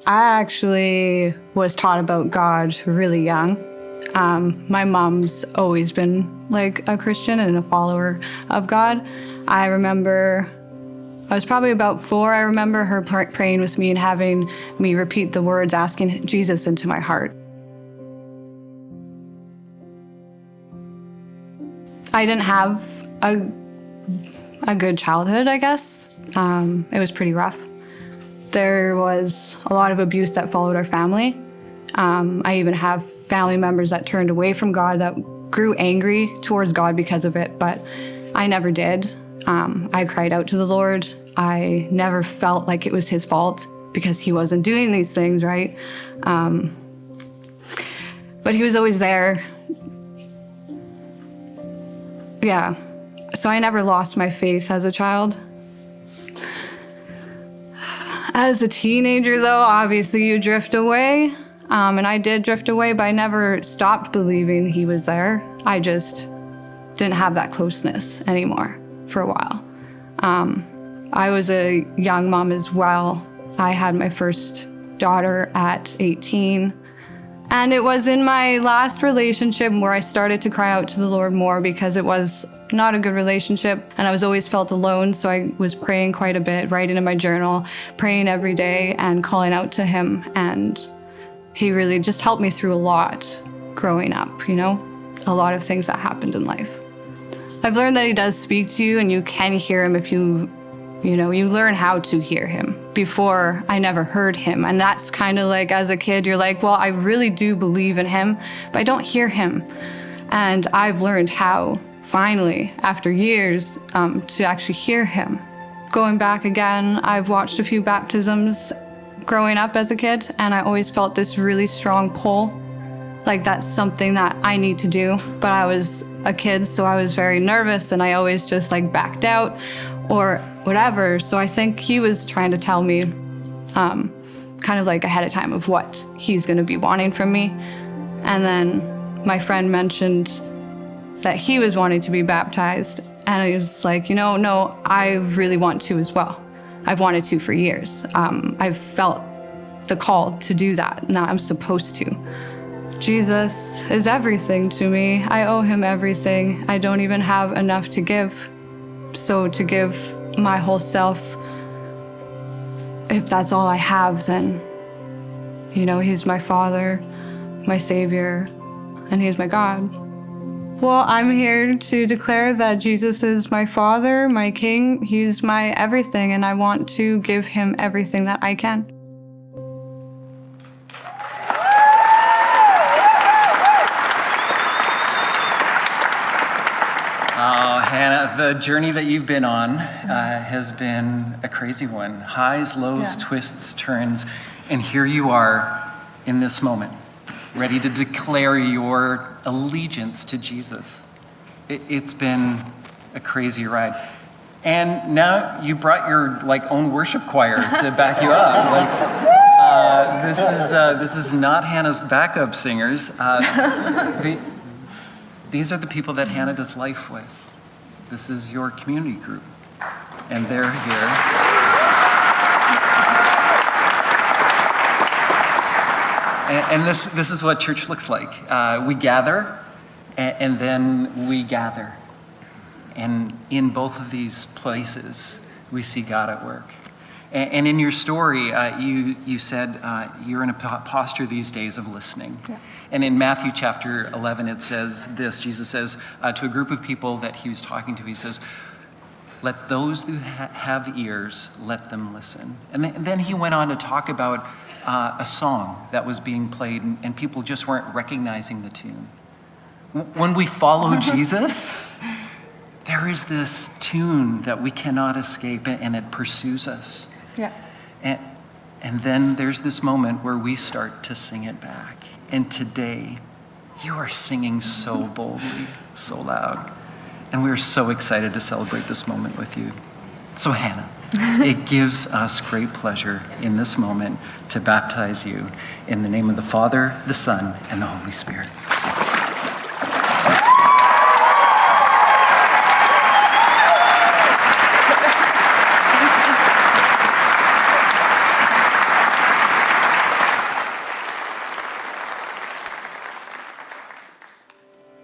I actually was taught about God really young. My mom's always been like a Christian and a follower of God. I remember I was probably about 4. I remember her praying with me and having me repeat the words, asking Jesus into my heart. I didn't have a good childhood, I guess. It was pretty rough. There was a lot of abuse that followed our family. I even have family members that turned away from God, that grew angry towards God because of it, but I never did. I cried out to the Lord. I never felt like it was his fault because he wasn't doing these things, right? But he was always there. Yeah. So I never lost my faith as a child. As a teenager, though, obviously you drift away. And I did drift away, but I never stopped believing he was there. I just didn't have that closeness anymore for a while. I was a young mom as well. I had my first daughter at 18. And it was in my last relationship where I started to cry out to the Lord more because it was not a good relationship and I was always felt alone. So I was praying quite a bit, writing in my journal, praying every day and calling out to him. And he really just helped me through a lot growing up, a lot of things that happened in life. I've learned that he does speak to you and you can hear him if you learn how to hear him. Before, I never heard him. And that's kind of like, as a kid, you're like, well, I really do believe in him, but I don't hear him. And I've learned how, finally, after years, to actually hear him. Going back again, I've watched a few baptisms growing up as a kid, and I always felt this really strong pull. Like that's something that I need to do. But I was a kid, so I was very nervous and I always just backed out or whatever. So I think he was trying to tell me kind of ahead of time of what he's going to be wanting from me. And then my friend mentioned that he was wanting to be baptized. And I was like, no, I really want to as well. I've wanted to for years. I've felt the call to do that, and that I'm supposed to. Jesus is everything to me. I owe him everything. I don't even have enough to give. So to give my whole self, if that's all I have, then, he's my Father, my Savior, and he's my God. Well, I'm here to declare that Jesus is my Father, my King. He's my everything, and I want to give him everything that I can. Oh, Hannah, the journey that you've been on has been a crazy one. Highs, lows, twists, turns, and here you are in this moment, ready to declare your allegiance to Jesus. It's been a crazy ride. And now you brought your own worship choir to back you up. This is not Hannah's backup singers. These are the people that Hannah does life with. This is your community group, and they're here. And this is what church looks like. We gather, and then we gather. And in both of these places, we see God at work. And in your story, you said you're in a posture these days of listening. Yeah. And in Matthew chapter 11, it says this. Jesus says to a group of people that he was talking to, he says, let those who have ears, let them listen. And then he went on to talk about a song that was being played, and people just weren't recognizing the tune. When we follow Jesus, there is this tune that we cannot escape, and it pursues us. Yeah. And then there's this moment where we start to sing it back. And today, you are singing so boldly, so loud. And we are so excited to celebrate this moment with you. So Hannah, it gives us great pleasure in this moment to baptize you in the name of the Father, the Son, and the Holy Spirit.